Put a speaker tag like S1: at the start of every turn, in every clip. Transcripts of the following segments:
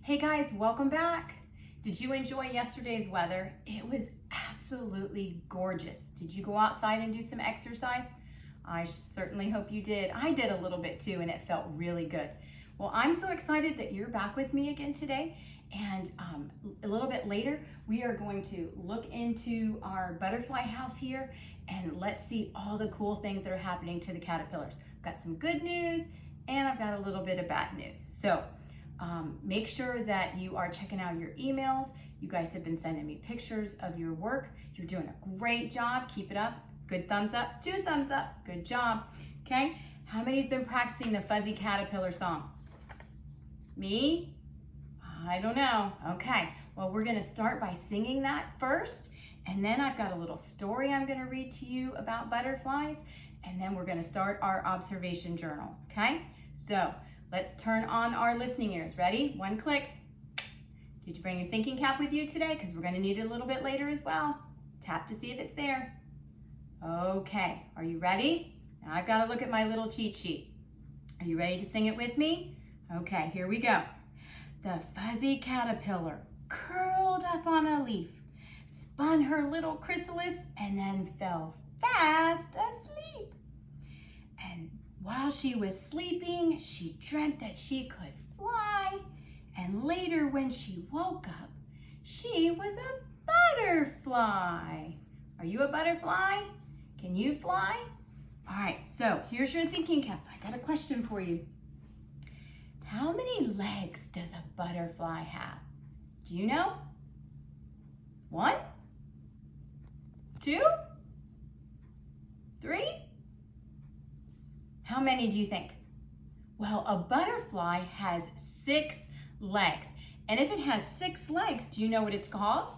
S1: Hey guys, welcome back. Did you enjoy yesterday's weather? It was absolutely gorgeous. Did you go outside and do some exercise? I certainly hope you did. I did a little bit too, and it felt really good. Well, I'm so excited that you're back with me again today. And a little bit later, we are going to look into our butterfly house here and let's see all the cool things that are happening to the caterpillars. I've got some good news and I've got a little bit of bad news. So make sure that you are checking out your emails. You guys have been sending me pictures of your work. You're doing a great job. Keep it up. Good thumbs up. 2 thumbs up. Good job. Okay. How many's been practicing the Fuzzy Caterpillar song? Me? I don't know. Okay. Well, we're going to start by singing that first. And then I've got a little story I'm going to read to you about butterflies. And then we're going to start our observation journal. Okay. So let's turn on our listening ears. Ready? 1 click. Did you bring your thinking cap with you today? Because we're going to need it a little bit later as well. Tap to see if it's there. Okay. Are you ready? Now I've got to look at my little cheat sheet. Are you ready to sing it with me? Okay, here we go. The fuzzy caterpillar curled up on a leaf, spun her little chrysalis, and then fell fast asleep. And while she was sleeping, she dreamt that she could fly. And later when she woke up, she was a butterfly. Are you a butterfly? Can you fly? All right, so here's your thinking cap. I got a question for you. How many legs does a butterfly have? Do you know? 1? 2? 3? How many do you think? Well, a butterfly has 6 legs. And if it has 6 legs, do you know what it's called?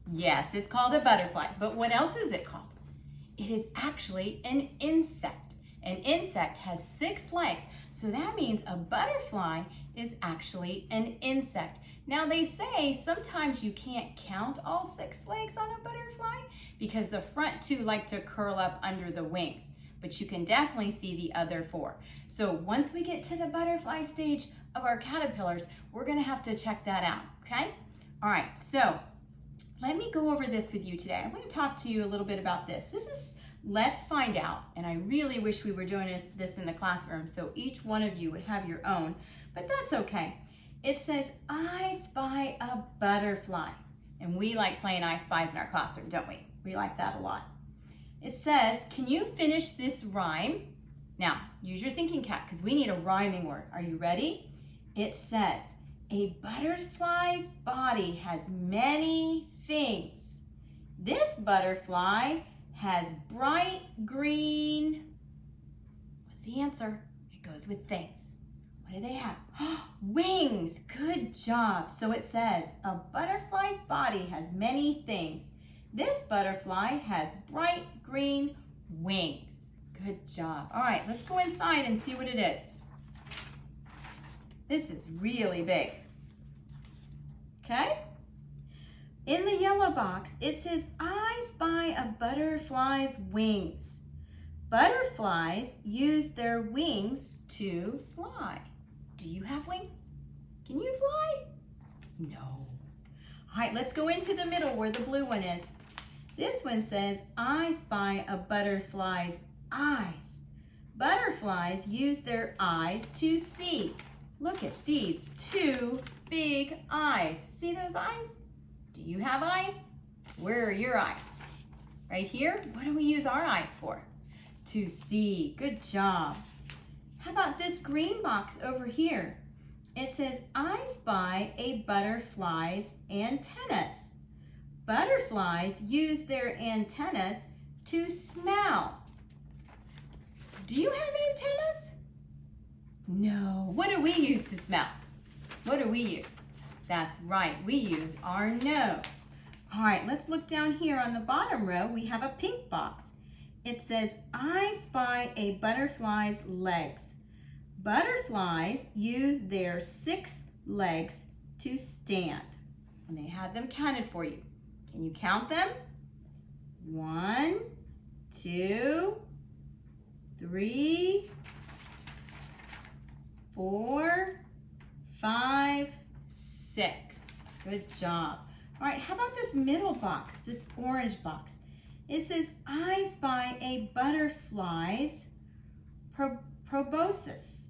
S1: Yes, it's called a butterfly. But what else is it called? It is actually an insect. An insect has 6 legs. So that means a butterfly is actually an insect. Now they say sometimes you can't count all 6 legs on a butterfly because the front 2 like to curl up under the wings. But you can definitely see the other 4. So once we get to the butterfly stage of our caterpillars, we're going to have to check that out, okay? All right, so let me go over this with you today. I'm going to talk to you a little bit about this. This is Let's Find Out, and I really wish we were doing this in the classroom so each one of you would have your own, but that's okay. It says, I spy a butterfly, and we like playing I Spies in our classroom, don't we? We like that a lot. It says, can you finish this rhyme? Now, use your thinking cap because we need a rhyming word. Are you ready? It says, a butterfly's body has many things. This butterfly has bright green. What's the answer? It goes with things. What do they have? Wings. Good job. So it says, a butterfly's body has many things. This butterfly has bright green wings. Good job. All right, let's go inside and see what it is. This is really big. Okay? In the yellow box, it says, I spy a butterfly's wings. Butterflies use their wings to fly. Do you have wings? Can you fly? No. All right, let's go into the middle where the blue one is. This one says, I spy a butterfly's eyes. Butterflies use their eyes to see. Look at these 2 big eyes. See those eyes? Do you have eyes? Where are your eyes? Right here? What do we use our eyes for? To see. Good job. How about this green box over here? It says, I spy a butterfly's antennas. Butterflies use their antennas to smell. Do you have antennas? No. What do we use to smell? What do we use? That's right, we use our nose. All right, let's look down here on the bottom row. We have a pink box. It says, I spy a butterfly's legs. Butterflies use their 6 legs to stand. And they have them counted for you. Can you count them? 1, 2, 3, 4, 5, 6. Good job. All right, how about this middle box, this orange box? It says, I spy a butterfly's proboscis.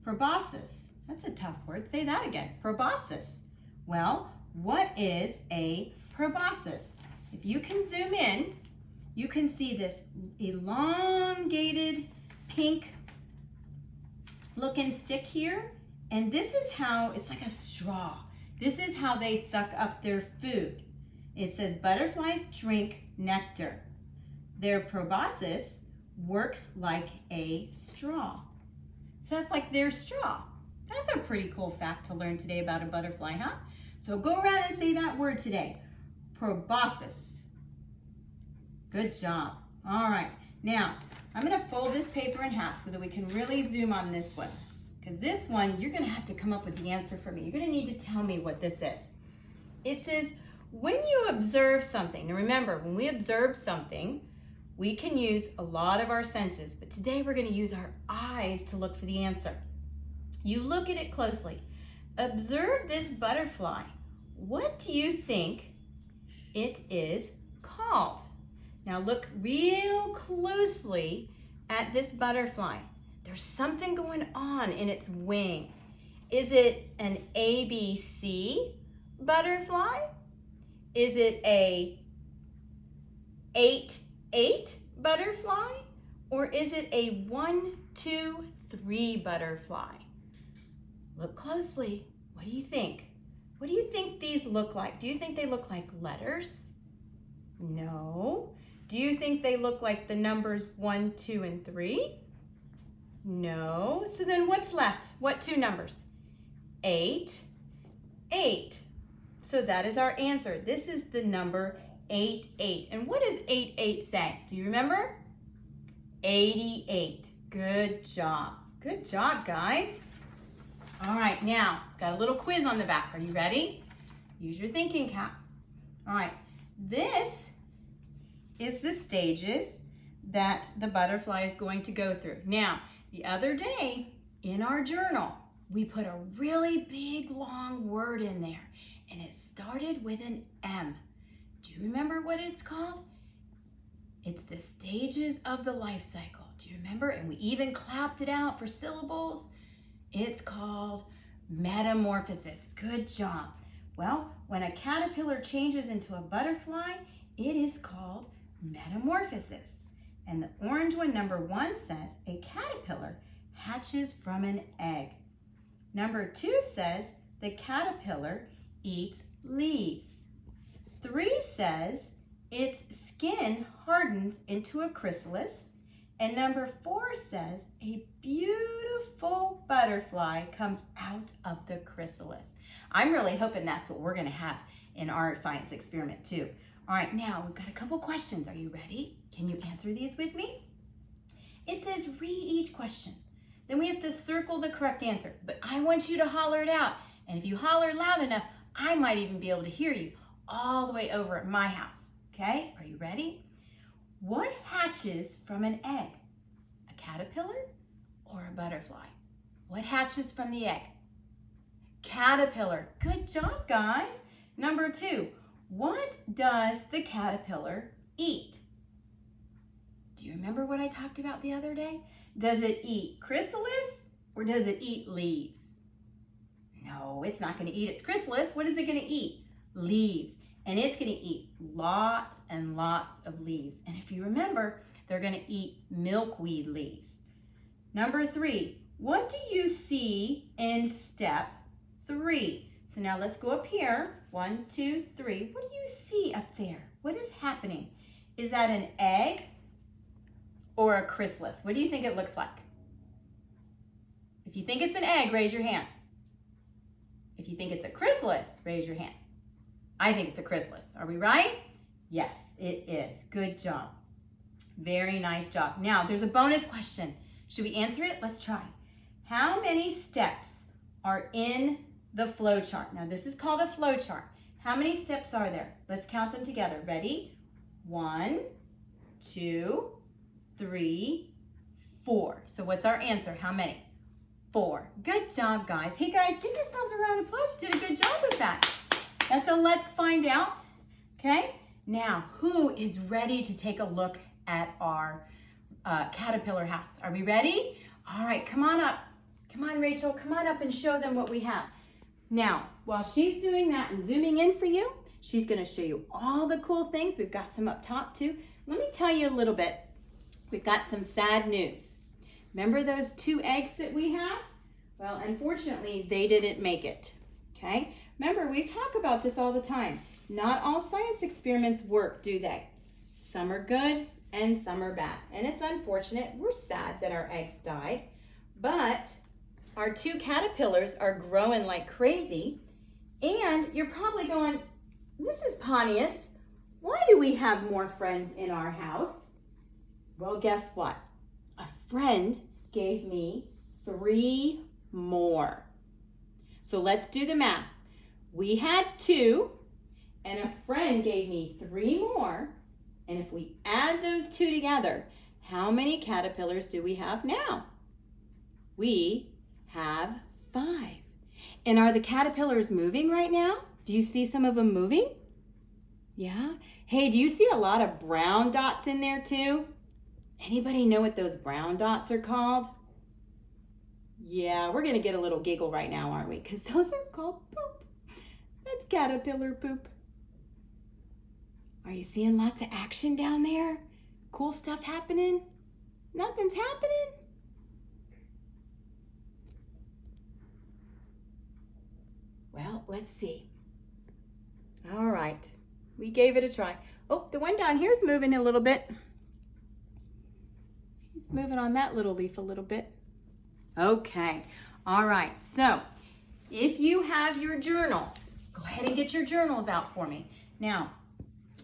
S1: Proboscis. That's a tough word. Say that again. Proboscis. Well, what is a proboscis? If you can zoom in, you can see this elongated pink looking stick here. And this is how, it's like a straw. This is how they suck up their food. It says butterflies drink nectar. Their proboscis works like a straw. So that's like their straw. That's a pretty cool fact to learn today about a butterfly, huh? So go around and say that word today. Proboscis. Good job. All right. Now, I'm going to fold this paper in half so that we can really zoom on this one. Because this one, you're going to have to come up with the answer for me. You're going to need to tell me what this is. It says, when you observe something, now remember, when we observe something, we can use a lot of our senses, but today we're going to use our eyes to look for the answer. You look at it closely. Observe this butterfly. What do you think it is called? Now look real closely at this butterfly. There's something going on in its wing. Is it an ABC butterfly? Is it a 8-8 butterfly? Or is it a 1-2-3 butterfly? Look closely. What do you think? What do you think these look like? Do you think they look like letters? No. Do you think they look like the numbers 1, 2, and 3? No. So then what's left? What two numbers? 8, 8. So that is our answer. This is the number 88. And what does 88 say? Do you remember? 88. Good job. Good job, guys. All right, now, got a little quiz on the back. Are you ready? Use your thinking cap. All right, this is the stages that the butterfly is going to go through. Now, the other day in our journal, we put a really big, long word in there, and it started with an M. Do you remember what it's called? It's the stages of the life cycle. Do you remember? And we even clapped it out for syllables. It's called metamorphosis. Good job. Well, when a caterpillar changes into a butterfly, it is called metamorphosis. And the orange one, number 1, says a caterpillar hatches from an egg. Number 2 says the caterpillar eats leaves. 3 says its skin hardens into a chrysalis. And number 4 says a beautiful butterfly comes out of the chrysalis. I'm really hoping that's what we're going to have in our science experiment too. All right, now we've got a couple questions. Are you ready? Can you answer these with me? It says read each question. Then we have to circle the correct answer. But I want you to holler it out. And if you holler loud enough, I might even be able to hear you all the way over at my house. Okay, are you ready? What hatches from an egg? A caterpillar or a butterfly? What hatches from the egg? Caterpillar. Good job, guys. Number 2, what does the caterpillar eat? Do you remember what I talked about the other day? Does it eat chrysalis or does it eat leaves? No, it's not going to eat its chrysalis. What is it going to eat? Leaves. And it's going to eat lots and lots of leaves. And if you remember, they're going to eat milkweed leaves. Number 3, what do you see in step 3? So now let's go up here. 1, 2, 3. What do you see up there? What is happening? Is that an egg or a chrysalis? What do you think it looks like? If you think it's an egg, raise your hand. If you think it's a chrysalis, raise your hand. I think it's a chrysalis. Are we right? Yes, it is. Good job. Very nice job. Now, there's a bonus question. Should we answer it? Let's try. How many steps are in the flow chart? Now, this is called a flow chart. How many steps are there? Let's count them together. Ready? 1, 2, 3, 4. So what's our answer? How many? 4. Good job, guys. Hey, guys, give yourselves a round of applause. You did a good job with that. That's a let's find out, okay? Now, who is ready to take a look at our caterpillar house? Are we ready? All right, come on up. Come on, Rachel, come on up and show them what we have. Now, while she's doing that and zooming in for you, she's gonna show you all the cool things. We've got some up top too. Let me tell you a little bit. We've got some sad news. Remember those 2 eggs that we had? Well, unfortunately, they didn't make it, okay? Remember, we talk about this all the time. Not all science experiments work, do they? Some are good and some are bad. And it's unfortunate. We're sad that our eggs died, but our 2 caterpillars are growing like crazy. And you're probably going, Mrs. Pontious, why do we have more friends in our house? Well, guess what? A friend gave me 3 more. So let's do the math. We had 2, and a friend gave me 3 more. And if we add those 2 together, how many caterpillars do we have now? We have 5. And are the caterpillars moving right now? Do you see some of them moving? Yeah? Hey, do you see a lot of brown dots in there too? Anybody know what those brown dots are called? Yeah, we're gonna get a little giggle right now, aren't we? Because those are called poop. That's caterpillar poop. Are you seeing lots of action down there? Cool stuff happening? Nothing's happening? Well, let's see. All right, we gave it a try. Oh, the one down here is moving a little bit. He's moving on that little leaf a little bit. Okay, all right, so if you have your journals, go ahead and get your journals out for me. Now,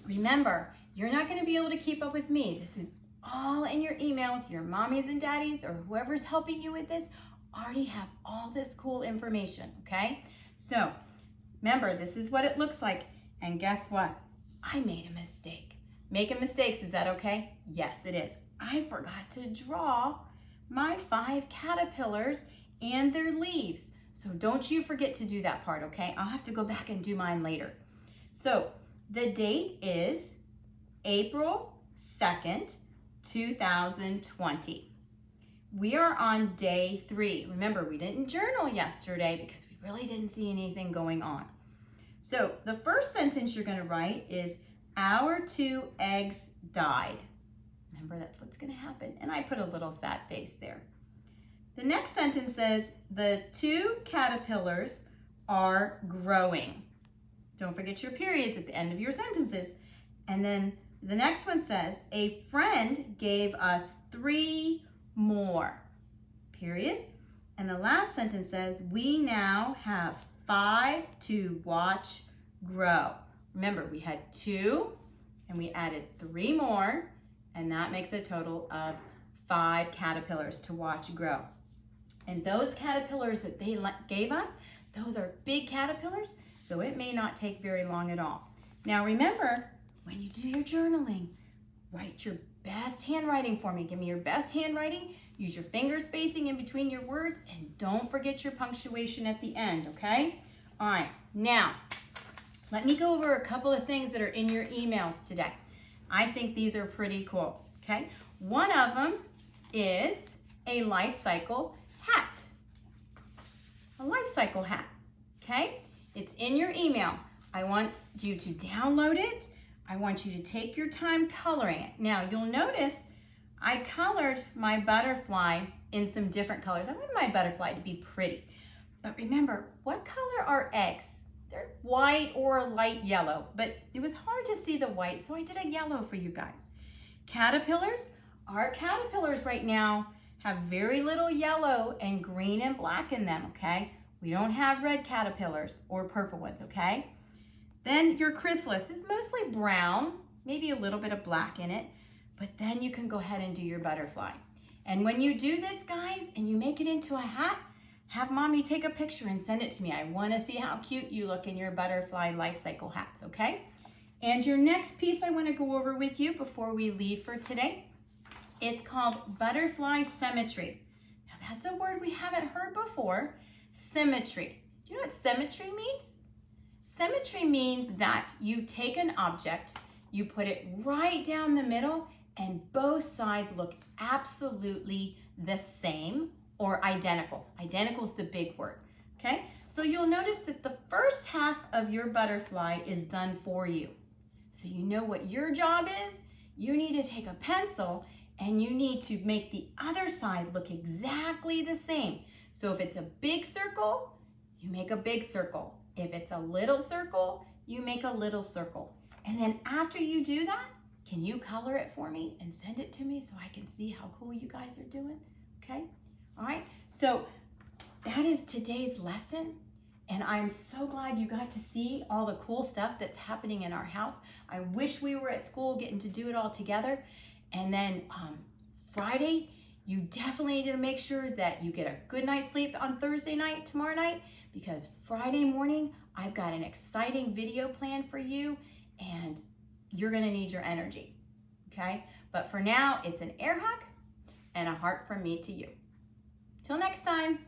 S1: remember, you're not gonna be able to keep up with me. This is all in your emails. Your mommies and daddies or whoever's helping you with this already have all this cool information, okay? So, remember, this is what it looks like. And guess what? I made a mistake. Making mistakes, is that okay? Yes, it is. I forgot to draw my 5 caterpillars and their leaves. So don't you forget to do that part, okay? I'll have to go back and do mine later. So the date is April 2nd, 2020. We are on day 3. Remember, we didn't journal yesterday because we really didn't see anything going on. So the first sentence you're gonna write is, our 2 eggs died. Remember, that's what's gonna happen. And I put a little sad face there. The next sentence says, the 2 caterpillars are growing. Don't forget your periods at the end of your sentences. And then the next one says, a friend gave us 3 more, period. And the last sentence says, we now have 5 to watch grow. Remember, we had 2 and we added 3 more, and that makes a total of 5 caterpillars to watch grow. And those caterpillars that they gave us, those are big caterpillars, so it may not take very long at all. Now remember, when you do your journaling, write your best handwriting for me. Give me your best handwriting. Use your finger spacing in between your words, and don't forget your punctuation at the end, okay? All right, now, let me go over a couple of things that are in your emails today. I think these are pretty cool, okay? One of them is a life cycle hat. A life cycle hat, okay? It's in your email. I want you to download it. I want you to take your time coloring it. Now, you'll notice I colored my butterfly in some different colors. I want my butterfly to be pretty. But remember, what color are eggs? They're white or light yellow, but it was hard to see the white, so I did a yellow for you guys. Caterpillars, our caterpillars right now have very little yellow and green and black in them, okay? We don't have red caterpillars or purple ones, okay? Then your chrysalis is mostly brown, maybe a little bit of black in it, but then you can go ahead and do your butterfly. And when you do this, guys, and you make it into a hat, have mommy take a picture and send it to me. I want to see how cute you look in your butterfly life cycle hats, okay? And your next piece I want to go over with you before we leave for today, it's called Butterfly Symmetry. Now That's a word we haven't heard before. Symmetry. Do you know what symmetry means? Symmetry means that you take an object, you put it right down the middle, and both sides look absolutely the same or identical. Identical is the big word, okay? So you'll notice that the first half of your butterfly is done for you. So you know what your job is? You need to take a pencil and you need to make the other side look exactly the same. So if it's a big circle, you make a big circle. If it's a little circle, you make a little circle. And then after you do that, can you color it for me and send it to me so I can see how cool you guys are doing? Okay? All right. So that is today's lesson. And I'm so glad you got to see all the cool stuff that's happening in our house. I wish we were at school getting to do it all together. And then Friday, you definitely need to make sure that you get a good night's sleep on Thursday night, tomorrow night, because Friday morning, I've got an exciting video plan for you, and you're gonna need your energy, okay? But for now, it's an air hug and a heart from me to you. Till next time.